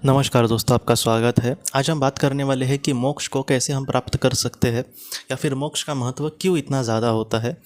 नमस्कार दोस्तों, आपका स्वागत है। आज हम बात करने वाले हैं कि मोक्ष को कैसे हम प्राप्त कर सकते हैं या फिर मोक्ष का महत्व क्यों इतना ज़्यादा होता है।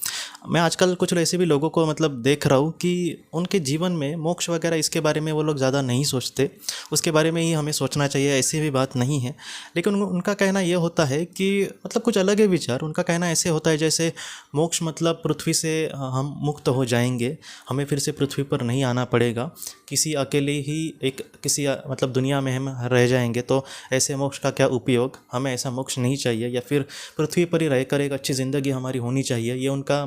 मैं आजकल कुछ ऐसे भी लोगों को देख रहा हूँ कि उनके जीवन में मोक्ष वगैरह इसके बारे में वो लोग ज़्यादा नहीं सोचते। उसके बारे में ही हमें सोचना चाहिए, ऐसी भी बात नहीं है। लेकिन उनका कहना ये होता है कि कुछ अलग है विचार। उनका कहना ऐसे होता है जैसे मोक्ष मतलब पृथ्वी से हम मुक्त हो जाएंगे, हमें फिर से पृथ्वी पर नहीं आना पड़ेगा, किसी अकेले ही एक किसी दुनिया में हम रह जाएंगे। तो ऐसे मोक्ष का क्या उपयोग, हमें ऐसा मोक्ष नहीं चाहिए, या फिर पृथ्वी पर ही रहकर एक अच्छी ज़िंदगी हमारी होनी चाहिए। ये उनका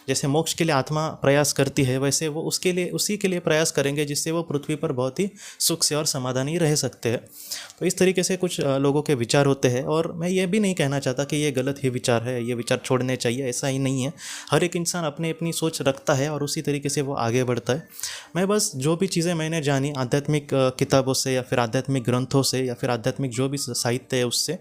जैसे मोक्ष के लिए आत्मा प्रयास करती है, वैसे वो उसी के लिए प्रयास करेंगे जिससे वो पृथ्वी पर बहुत ही सुख से और समाधानी रह सकते हैं। तो इस तरीके से कुछ लोगों के विचार होते हैं, और मैं ये भी नहीं कहना चाहता कि ये गलत ही विचार है, ये विचार छोड़ने चाहिए, ऐसा ही नहीं है। हर एक इंसान अपनी अपनी सोच रखता है और उसी तरीके से वो आगे बढ़ता है। मैं बस जो भी चीज़ें मैंने जानी आध्यात्मिक किताबों से, या फिर आध्यात्मिक ग्रंथों से, या फिर आध्यात्मिक जो भी साहित्य है उससे,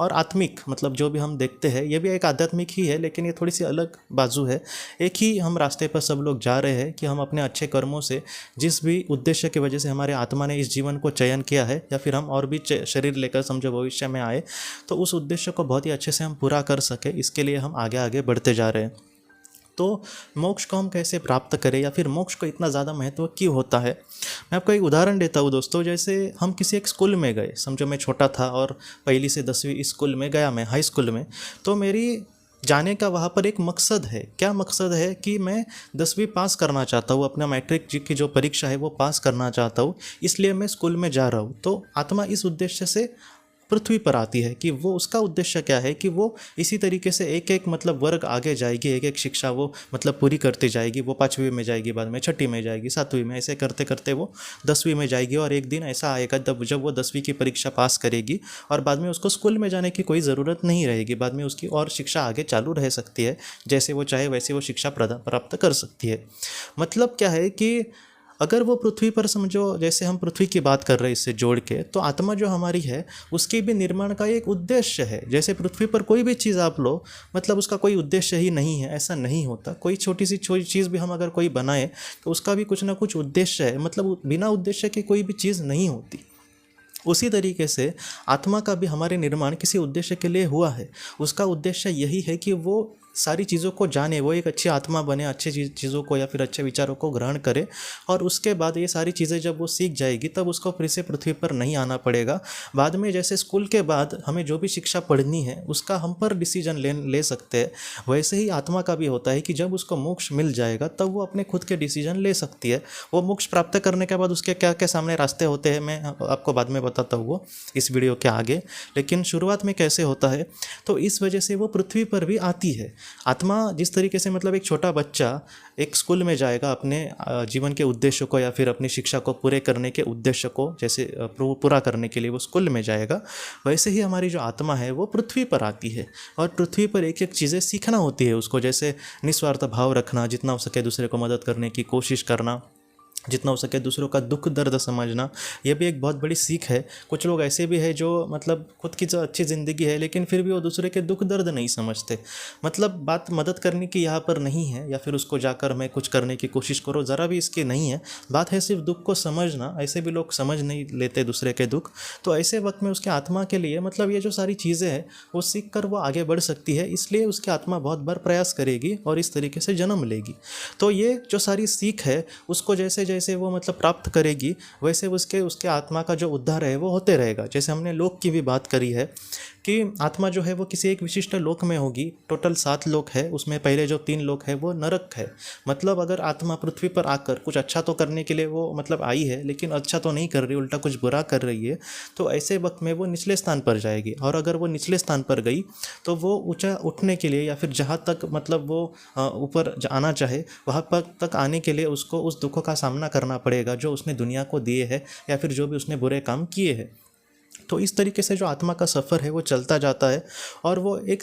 और आत्मिक जो भी हम देखते हैं ये भी एक आध्यात्मिक ही है, लेकिन ये थोड़ी सी अलग बाजू है। एक ही हम रास्ते पर सब लोग जा रहे हैं कि हम अपने अच्छे कर्मों से, जिस भी उद्देश्य की वजह से हमारे आत्मा ने इस जीवन को चयन किया है, या फिर हम और भी शरीर लेकर समझो भविष्य में आए, तो उस उद्देश्य को बहुत ही अच्छे से हम पूरा कर सके, इसके लिए हम आगे आगे बढ़ते जा रहे हैं। तो मोक्ष को हम कैसे प्राप्त करें, या फिर मोक्ष को इतना ज़्यादा महत्व क्यों होता है। मैं आपको एक उदाहरण देता हूँ दोस्तों। जैसे हम किसी एक स्कूल में गए, समझो मैं छोटा था और पहली से 10वीं इस स्कूल में गया, मैं हाई स्कूल में। तो मेरी जाने का वहाँ पर एक मकसद है। क्या मकसद है कि मैं 10वीं पास करना चाहता हूँ, अपना मैट्रिक की जो परीक्षा है वो पास करना चाहता हूँ, इसलिए मैं स्कूल में जा रहा हूँ। तो आत्मा इस उद्देश्य से पृथ्वी पर आती है कि वो, उसका उद्देश्य क्या है कि वो इसी तरीके से एक एक वर्ग आगे जाएगी, एक एक शिक्षा वो पूरी करती जाएगी। वो 5वीं में जाएगी, बाद में 6ठी में जाएगी, 7वीं में, ऐसे करते करते वो 10वीं में जाएगी। और एक दिन ऐसा आएगा जब वो 10वीं की परीक्षा पास करेगी और बाद में उसको स्कूल में जाने की कोई ज़रूरत नहीं रहेगी। बाद में उसकी और शिक्षा आगे चालू रह सकती है, जैसे वो चाहे वैसे वो शिक्षा प्राप्त कर सकती है। मतलब क्या है कि अगर वो पृथ्वी पर, समझो जैसे हम पृथ्वी की बात कर रहे हैं इससे जोड़ के, तो आत्मा जो हमारी है उसके भी निर्माण का एक उद्देश्य है। जैसे पृथ्वी पर कोई भी चीज़ आप लो, उसका कोई उद्देश्य ही नहीं है, ऐसा नहीं होता। कोई छोटी सी चीज़ भी हम अगर कोई बनाए तो उसका भी कुछ ना कुछ उद्देश्य है। बिना उद्देश्य की कोई भी चीज़ नहीं होती। उसी तरीके से आत्मा का भी हमारे निर्माण किसी उद्देश्य के लिए हुआ है। उसका उद्देश्य यही है कि वो सारी चीज़ों को जाने, वो एक अच्छी आत्मा बने, अच्छी चीज़ों को या फिर अच्छे विचारों को ग्रहण करे, और उसके बाद ये सारी चीज़ें जब वो सीख जाएगी तब उसको फिर से पृथ्वी पर नहीं आना पड़ेगा। बाद में जैसे स्कूल के बाद हमें जो भी शिक्षा पढ़नी है उसका हम पर डिसीजन ले सकते हैं, वैसे ही आत्मा का भी होता है कि जब उसको मोक्ष मिल जाएगा तब वो अपने खुद के डिसीजन ले सकती है। वो मोक्ष प्राप्त करने के बाद उसके क्या क्या सामने रास्ते होते हैं मैं आपको बाद में बताता हूँ वो इस वीडियो के आगे। लेकिन शुरुआत में कैसे होता है, तो इस वजह से वो पृथ्वी पर भी आती है। आत्मा जिस तरीके से एक छोटा बच्चा एक स्कूल में जाएगा अपने जीवन के उद्देश्य को या फिर अपनी शिक्षा को पूरे करने के उद्देश्य को जैसे पूरा करने के लिए वो स्कूल में जाएगा, वैसे ही हमारी जो आत्मा है वो पृथ्वी पर आती है। और पृथ्वी पर एक एक चीज़ें सीखना होती है उसको, जैसे निस्वार्थ भाव रखना, जितना हो सके दूसरे को मदद करने की कोशिश करना, जितना हो सके दूसरों का दुख दर्द समझना। ये भी एक बहुत बड़ी सीख है। कुछ लोग ऐसे भी हैं जो खुद की जो अच्छी ज़िंदगी है लेकिन फिर भी वो दूसरे के दुख दर्द नहीं समझते। बात मदद करने की यहाँ पर नहीं है, या फिर उसको जाकर मैं कुछ करने की कोशिश करो, ज़रा भी इसकी नहीं है। बात है सिर्फ दुख को समझना। ऐसे भी लोग समझ नहीं लेते दूसरे के दुख। तो ऐसे वक्त में उसके आत्मा के लिए ये जो सारी चीज़ें हैं वो सीख कर वो आगे बढ़ सकती है। इसलिए उसकी आत्मा बहुत बार प्रयास करेगी और इस तरीके से जन्म लेगी। तो ये जो सारी सीख है उसको जैसे जैसे वो प्राप्त करेगी, वैसे उसके आत्मा का जो उद्धार है वो होते रहेगा। जैसे हमने लोक की भी बात करी है कि आत्मा जो है वो किसी एक विशिष्ट लोक में होगी। टोटल 7 लोक है, उसमें पहले जो 3 लोक है वो नरक है। अगर आत्मा पृथ्वी पर आकर कुछ अच्छा तो करने के लिए वो आई है, लेकिन अच्छा तो नहीं कर रही, उल्टा कुछ बुरा कर रही है, तो ऐसे वक्त में वो निचले स्थान पर जाएगी। और अगर वो निचले स्थान पर गई तो वो ऊंचा उठने के लिए, या फिर जहाँ तक वो ऊपर आना चाहे वहाँ पर तक आने के लिए उसको उस दुखों का सामना करना पड़ेगा जो उसने दुनिया को दिए है, या फिर जो भी उसने बुरे काम किए हैं। तो इस तरीके से जो आत्मा का सफ़र है वो चलता जाता है, और वो एक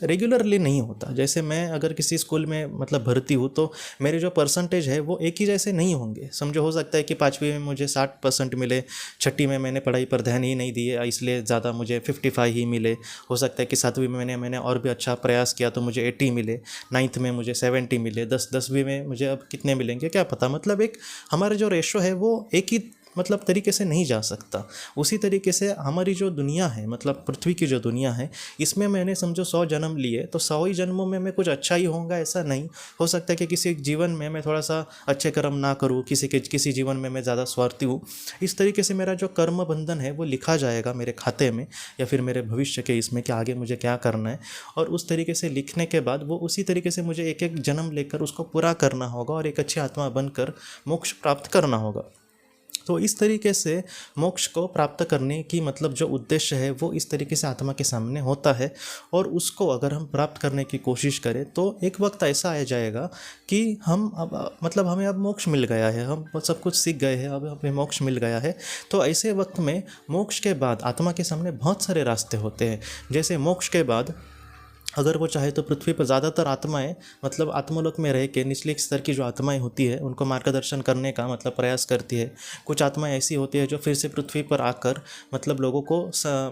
रेगुलरली नहीं होता। जैसे मैं अगर किसी स्कूल में भर्ती हूँ तो मेरे जो परसेंटेज है वो एक ही जैसे नहीं होंगे। समझो हो सकता है कि 5वीं में मुझे 60% मिले, 6ठी में मैंने पढ़ाई पर ध्यान ही नहीं दिए इसलिए ज़्यादा मुझे 55 ही मिले। हो सकता है कि 7वीं में मैंने और भी अच्छा प्रयास किया तो मुझे 80 मिले, 9th में मुझे 70 मिले, 10वीं में मुझे अब कितने मिलेंगे क्या पता। एक हमारा जो रेशो है वो एक ही मतलब तरीके से नहीं जा सकता। उसी तरीके से हमारी जो दुनिया है, मतलब पृथ्वी की जो दुनिया है, इसमें मैंने समझो 100 जन्म लिए तो 100 ही जन्मों में मैं कुछ अच्छा ही होऊंगा ऐसा नहीं। हो सकता है कि किसी जीवन में मैं थोड़ा सा अच्छे कर्म ना करूँ, किसी जीवन में मैं ज़्यादा स्वार्थी हूँ। इस तरीके से मेरा जो कर्म बंधन है वो लिखा जाएगा मेरे खाते में, या फिर मेरे भविष्य के इसमें कि आगे मुझे क्या करना है। और उस तरीके से लिखने के बाद वो उसी तरीके से मुझे एक एक जन्म लेकर उसको पूरा करना होगा और एक अच्छी आत्मा बनकर मोक्ष प्राप्त करना होगा। तो इस तरीके से मोक्ष को प्राप्त करने की मतलब जो उद्देश्य है वो इस तरीके से आत्मा के सामने होता है। और उसको अगर हम प्राप्त करने की कोशिश करें तो एक वक्त ऐसा आ जाएगा कि हम अब मतलब हमें अब मोक्ष मिल गया है, हम सब कुछ सीख गए हैं, अब हमें मोक्ष मिल गया है। तो ऐसे वक्त में मोक्ष के बाद आत्मा के सामने बहुत सारे रास्ते होते हैं। जैसे मोक्ष के बाद अगर वो चाहे तो पृथ्वी पर ज़्यादातर आत्माएं मतलब आत्मलोक में रह के निचले स्तर की जो आत्माएं होती है उनको मार्गदर्शन करने का मतलब प्रयास करती है। कुछ आत्माएं ऐसी होती है जो फिर से पृथ्वी पर आकर मतलब लोगों को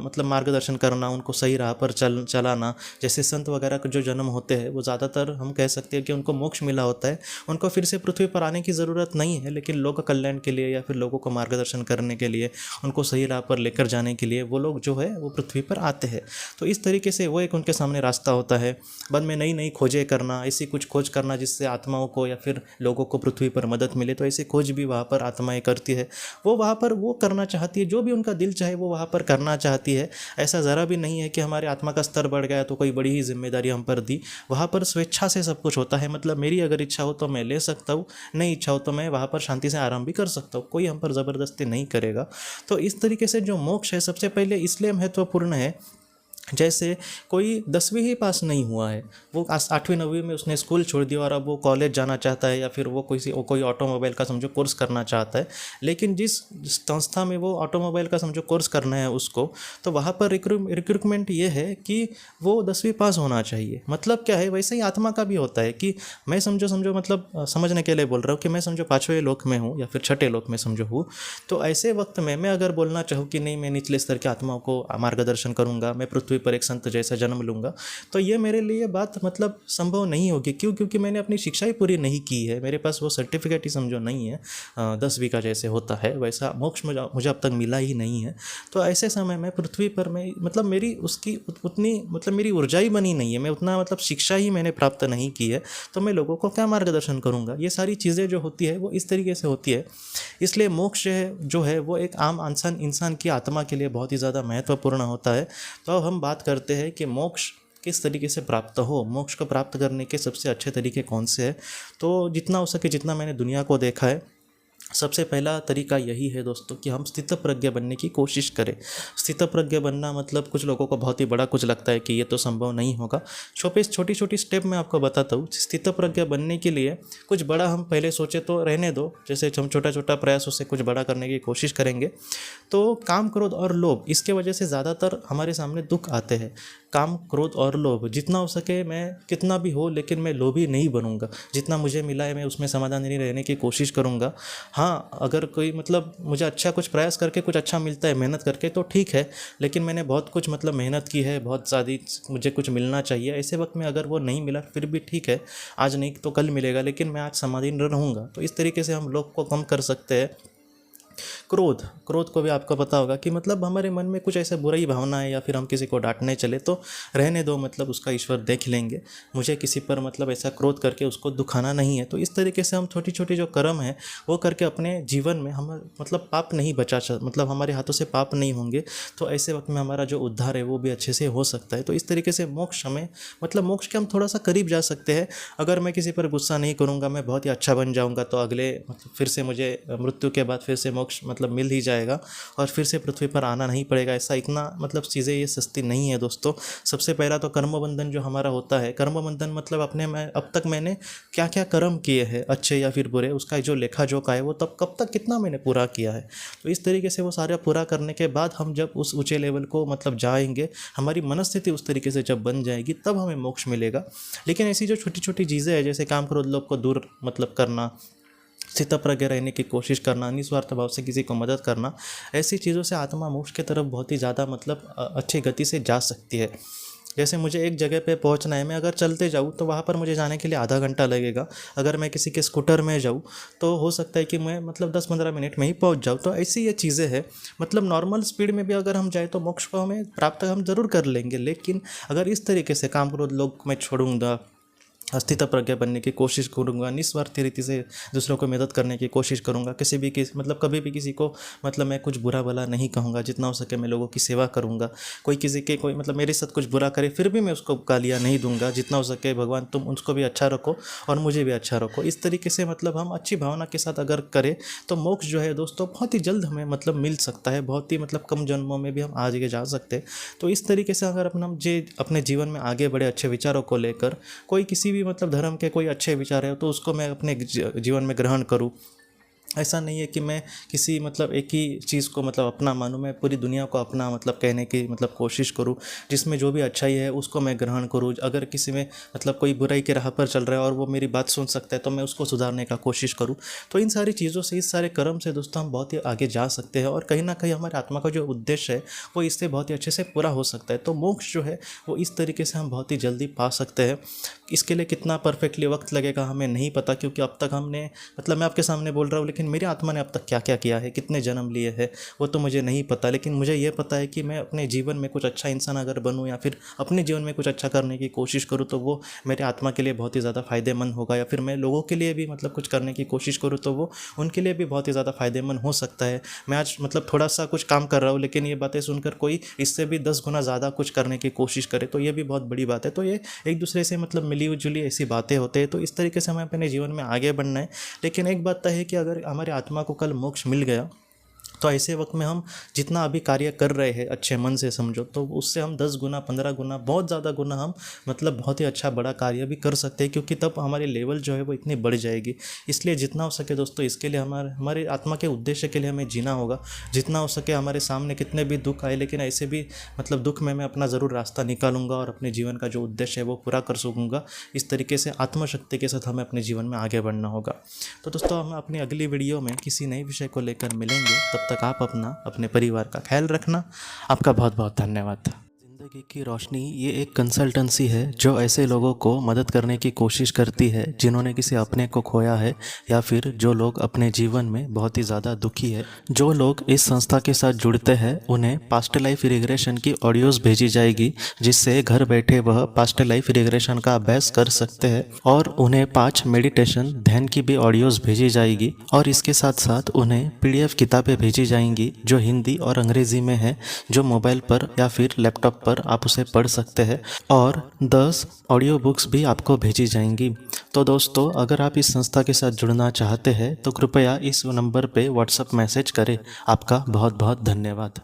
मतलब मार्गदर्शन करना, उनको सही राह पर चलाना। जैसे संत वगैरह के जो जन्म होते हैं वो ज़्यादातर हम कह सकते हैं कि उनको मोक्ष मिला होता है, उनको फिर से पृथ्वी पर आने की ज़रूरत नहीं है, लेकिन लोक कल्याण के लिए या फिर लोगों को मार्गदर्शन करने के लिए, उनको सही राह पर लेकर जाने के लिए वो लोग जो है वो पृथ्वी पर आते हैं। तो इस तरीके से वो एक उनके सामने रास्ता होता है। बाद में नई नई खोजें करना, ऐसी कुछ खोज करना जिससे आत्माओं को या फिर लोगों को पृथ्वी पर मदद मिले, तो ऐसी खोज भी वहाँ पर आत्माएं करती है। वो वहाँ पर वो करना चाहती है जो भी उनका दिल चाहे वो वहाँ पर करना चाहती है। ऐसा ज़रा भी नहीं है कि हमारे आत्मा का स्तर बढ़ गया तो कोई बड़ी ही जिम्मेदारी हम पर दी। वहाँ पर स्वेच्छा से सब कुछ होता है। मतलब मेरी अगर इच्छा हो तो मैं ले सकता हूँ, नहीं इच्छा हो तो मैं वहाँ पर शांति से आराम भी कर सकता हूँ, कोई हम पर ज़बरदस्ती नहीं करेगा। तो इस तरीके से जो मोक्ष है सबसे पहले इसलिए महत्वपूर्ण है, जैसे कोई 10वीं ही पास नहीं हुआ है, वो 8वीं 9वीं में उसने स्कूल छोड़ दिया और अब वो कॉलेज जाना चाहता है या फिर वो कोई ऑटोमोबाइल का समझो कोर्स करना चाहता है। लेकिन जिस संस्था में वो ऑटोमोबाइल का समझो कोर्स करना है उसको, तो वहाँ पर रिक्रूटमेंट ये है कि वो 10वीं पास होना चाहिए। मतलब क्या है, वैसे ही आत्मा का भी होता है कि मैं समझो मतलब समझने के लिए बोल रहा हूँ कि मैं समझो 5वें लोक में हूँ या फिर 6ठे लोक में समझो हूँ। तो ऐसे वक्त में मैं अगर बोलना चाहूँ कि नहीं मैं निचले स्तर की आत्माओं को मार्गदर्शन करूँगा, मैं पृथ्वी पर एक संत जैसा जन्म लूँगा, तो ये मेरे लिए बात मतलब संभव नहीं होगी। क्यों? क्योंकि मैंने अपनी शिक्षा ही पूरी नहीं की है, मेरे पास वो सर्टिफिकेट ही समझो नहीं है। 10वीं का जैसे होता है वैसा मोक्ष मुझे अब तक मिला ही नहीं है। तो ऐसे समय में पृथ्वी पर मैं मतलब मेरी उसकी उतनी मतलब मेरी ऊर्जा ही बनी नहीं है, मैं उतना मतलब शिक्षा ही मैंने प्राप्त नहीं की है, तो मैं लोगों को क्या मार्गदर्शन करूँगा। ये सारी चीज़ें जो होती है वो इस तरीके से होती है। इसलिए मोक्ष जो है वो एक आम इंसान की आत्मा के लिए बहुत ही ज़्यादा महत्वपूर्ण होता है। तो अब हम बात करते हैं कि मोक्ष किस तरीके से प्राप्त हो, मोक्ष को प्राप्त करने के सबसे अच्छे तरीके कौन से हैं। तो जितना हो सके, जितना मैंने दुनिया को देखा है, सबसे पहला तरीका यही है दोस्तों कि हम स्थितप्रज्ञ बनने की कोशिश करें। स्थितप्रज्ञ बनना मतलब कुछ लोगों को बहुत ही बड़ा कुछ लगता है कि ये तो संभव नहीं होगा। छोटी छोटी स्टेप मैं आपको बताता हूँ। स्थितप्रज्ञ बनने के लिए कुछ बड़ा हम पहले सोचे तो रहने दो, जैसे हम छोटा छोटा प्रयासों से कुछ बड़ा करने की कोशिश करेंगे। तो काम, क्रोध और लोभ, इसके वजह से ज़्यादातर हमारे सामने दुख आते हैं। काम, क्रोध और लोभ, जितना हो सके मैं कितना भी हो लेकिन मैं लोभी नहीं बनूंगा। जितना मुझे मिला है मैं उसमें समाधानी रहने की कोशिश करूंगा। हाँ, अगर कोई मतलब मुझे अच्छा कुछ प्रयास करके कुछ अच्छा मिलता है मेहनत करके तो ठीक है, लेकिन मैंने बहुत कुछ मतलब मेहनत की है, बहुत ज़्यादा मुझे कुछ मिलना चाहिए, ऐसे वक्त में अगर वो नहीं मिला फिर भी ठीक है, आज नहीं तो कल मिलेगा, लेकिन मैं आज समाधान रहूँगा। तो इस तरीके से हम लोग को कम कर सकते हैं। क्रोध को भी आपको पता होगा कि मतलब हमारे मन में कुछ ऐसा बुरी भावना है या फिर हम किसी को डांटने चले तो रहने दो, मतलब उसका ईश्वर देख लेंगे। मुझे किसी पर मतलब ऐसा क्रोध करके उसको दुखाना नहीं है। तो इस तरीके से हम छोटी छोटी जो कर्म है वो करके अपने जीवन में हम मतलब पाप नहीं मतलब हमारे हाथों से पाप नहीं होंगे। तो ऐसे वक्त में हमारा जो उद्धार है वो भी अच्छे से हो सकता है। तो इस तरीके से मोक्ष हमें मतलब मोक्ष के हम थोड़ा सा करीब जा सकते हैं। अगर मैं किसी पर गुस्सा नहीं करूँगा, मैं बहुत ही अच्छा बन जाऊँगा, तो अगले मतलब फिर से मुझे मृत्यु के बाद फिर से मोक्ष मतलब मिल ही जाएगा और फिर से पृथ्वी पर आना नहीं पड़ेगा। ऐसा इतना मतलब चीज़ें ये सस्ती नहीं है दोस्तों। सबसे पहला तो कर्म बंधन जो हमारा होता है, कर्म बंधन मतलब अब तक मैंने क्या क्या कर्म किए हैं, अच्छे या फिर बुरे, उसका जो लेखा जोखा है वो तब कब तक कितना मैंने पूरा किया है। तो इस तरीके से वो सारा पूरा करने के बाद हम जब उस ऊंचे लेवल को मतलब जाएंगे, हमारी मनस्थिति उस तरीके से जब बन जाएगी तब हमें मोक्ष मिलेगा। लेकिन ऐसी जो छोटी छोटी चीज़ें हैं, जैसे काम, क्रोध, लोभ को दूर मतलब करना, स्थितप्रज्ञ रहने की कोशिश करना, निस्वार्थ भाव से किसी को मदद करना, ऐसी चीज़ों से आत्मा मोक्ष की तरफ बहुत ही ज़्यादा मतलब अच्छी गति से जा सकती है। जैसे मुझे एक जगह पे पहुंचना है, मैं अगर चलते जाऊँ तो वहाँ पर मुझे जाने के लिए आधा घंटा लगेगा। अगर मैं किसी के स्कूटर में जाऊँ तो हो सकता है कि मैं मतलब 10-15 मिनट में ही पहुंच जाऊँ। तो ऐसी ये चीज़ें हैं, मतलब नॉर्मल स्पीड में भी अगर हम जाए तो मोक्ष को हमें प्राप्त हम जरूर कर लेंगे। लेकिन अगर इस तरीके से काम क्रोध लोग मैं छोड़ूंगा, अस्थिता प्रज्ञा बनने की कोशिश करूँगा, निस्वार्थी रीति से दूसरों को मदद करने की कोशिश करूँगा, किसी भी मतलब कभी भी किसी को मतलब मैं कुछ बुरा भला नहीं कहूँगा, जितना हो सके मैं लोगों की सेवा करूँगा। कोई किसी के कोई मतलब मेरे साथ कुछ बुरा करे फिर भी मैं उसको गालियाँ नहीं दूंगा, जितना हो सके भगवान तुम उसको भी अच्छा रखो और मुझे भी अच्छा रखो। इस तरीके से मतलब हम अच्छी भावना के साथ अगर करें तो मोक्ष जो है दोस्तों बहुत ही जल्द हमें मतलब मिल सकता है, बहुत ही मतलब कम जन्मों में भी हम आगे जा सकते हैं। तो इस तरीके से अगर अपने जीवन में आगे बढ़े अच्छे विचारों को लेकर, कोई किसी भी मतलब धर्म के कोई अच्छे विचार है तो उसको मैं अपने जीवन में ग्रहण करूं। ऐसा नहीं है कि मैं किसी मतलब एक ही चीज़ को मतलब अपना मानूं, मैं पूरी दुनिया को अपना मतलब कहने की मतलब कोशिश करूं, जिसमें जो भी अच्छाई है उसको मैं ग्रहण करूं। अगर किसी में मतलब कोई बुराई के राह पर चल रहा है और वो मेरी बात सुन सकता है तो मैं उसको सुधारने का कोशिश करूं। तो इन सारी चीज़ों से, इस सारे कर्म से दोस्तों हम बहुत ही आगे जा सकते हैं और कहीं ना कहीं हमारे आत्मा का जो उद्देश्य है वो इससे बहुत ही अच्छे से पूरा हो सकता है। तो मोक्ष जो है वो इस तरीके से हम बहुत ही जल्दी पा सकते हैं। इसके लिए कितना परफेक्टली वक्त लगेगा हमें नहीं पता, क्योंकि अब तक हमने मतलब मैं आपके सामने बोल रहा हूँ, लेकिन मेरी आत्मा ने अब तक क्या क्या किया है, कितने जन्म लिए हैं वो तो मुझे नहीं पता। लेकिन मुझे ये पता है कि मैं अपने जीवन में कुछ अच्छा इंसान अगर बनूँ या फिर अपने जीवन में कुछ अच्छा करने की कोशिश करूँ तो वो मेरे आत्मा के लिए बहुत ही ज़्यादा फ़ायदेमंद होगा। या फिर मैं लोगों के लिए भी मतलब कुछ करने की कोशिश करूँ तो वो उनके लिए भी बहुत ही ज़्यादा फ़ायदेमंद हो सकता है। मैं आज मतलब थोड़ा सा कुछ काम कर रहा हूँ, लेकिन ये बातें सुनकर कोई इससे भी 10 गुना ज़्यादा कुछ करने की कोशिश करे तो ये भी बहुत बड़ी बात है। तो ये एक दूसरे से मतलब मिली जुली ऐसी बातें होते हैं। तो इस तरीके से हमें अपने जीवन में आगे बढ़ना है। लेकिन एक बात तय है कि अगर हमारे आत्मा को कल मोक्ष मिल गया तो ऐसे वक्त में हम जितना अभी कार्य कर रहे हैं अच्छे मन से समझो तो उससे हम 10 गुना 15 गुना बहुत ज़्यादा गुना हम मतलब बहुत ही अच्छा बड़ा कार्य भी कर सकते हैं, क्योंकि तब हमारी लेवल जो है वो इतनी बढ़ जाएगी। इसलिए जितना हो सके दोस्तों इसके लिए हमारे आत्मा के उद्देश्य के लिए हमें जीना होगा। जितना हो सके हमारे सामने कितने भी दुख आए, लेकिन ऐसे भी मतलब दुख में मैं अपना ज़रूर रास्ता निकालूंगा और अपने जीवन का जो उद्देश्य है वो पूरा कर सकूँगा। इस तरीके से आत्मशक्ति के साथ हमें अपने जीवन में आगे बढ़ना होगा। तो दोस्तों हम अपनी अगली वीडियो में किसी नए विषय को लेकर मिलेंगे। तब तक आप अपने परिवार का ख्याल रखना। आपका बहुत बहुत धन्यवाद। ज़िंदगी की रोशनी ये एक कंसल्टेंसी है जो ऐसे लोगों को मदद करने की कोशिश करती है जिन्होंने किसी अपने को खोया है या फिर जो लोग अपने जीवन में बहुत ही ज़्यादा दुखी है। जो लोग इस संस्था के साथ जुड़ते हैं उन्हें पास्ट लाइफ रिग्रेशन की ऑडियोज़ भेजी जाएगी, जिससे घर बैठे वह पास्ट लाइफ रिग्रेशन का अभ्यास कर सकते हैं। और उन्हें 5 मेडिटेशन ध्यान की भी ऑडियोज़ भेजी जाएगी और इसके साथ साथ उन्हें PDF किताबें भेजी जाएंगी जो हिंदी और अंग्रेज़ी में है, जो मोबाइल पर या फिर लैपटॉप पर आप उसे पढ़ सकते हैं। और 10 ऑडियो बुक्स भी आपको भेजी जाएंगी। तो दोस्तों अगर आप इस संस्था के साथ जुड़ना चाहते हैं तो कृपया इस नंबर पे व्हाट्सएप मैसेज करें। आपका बहुत बहुत धन्यवाद।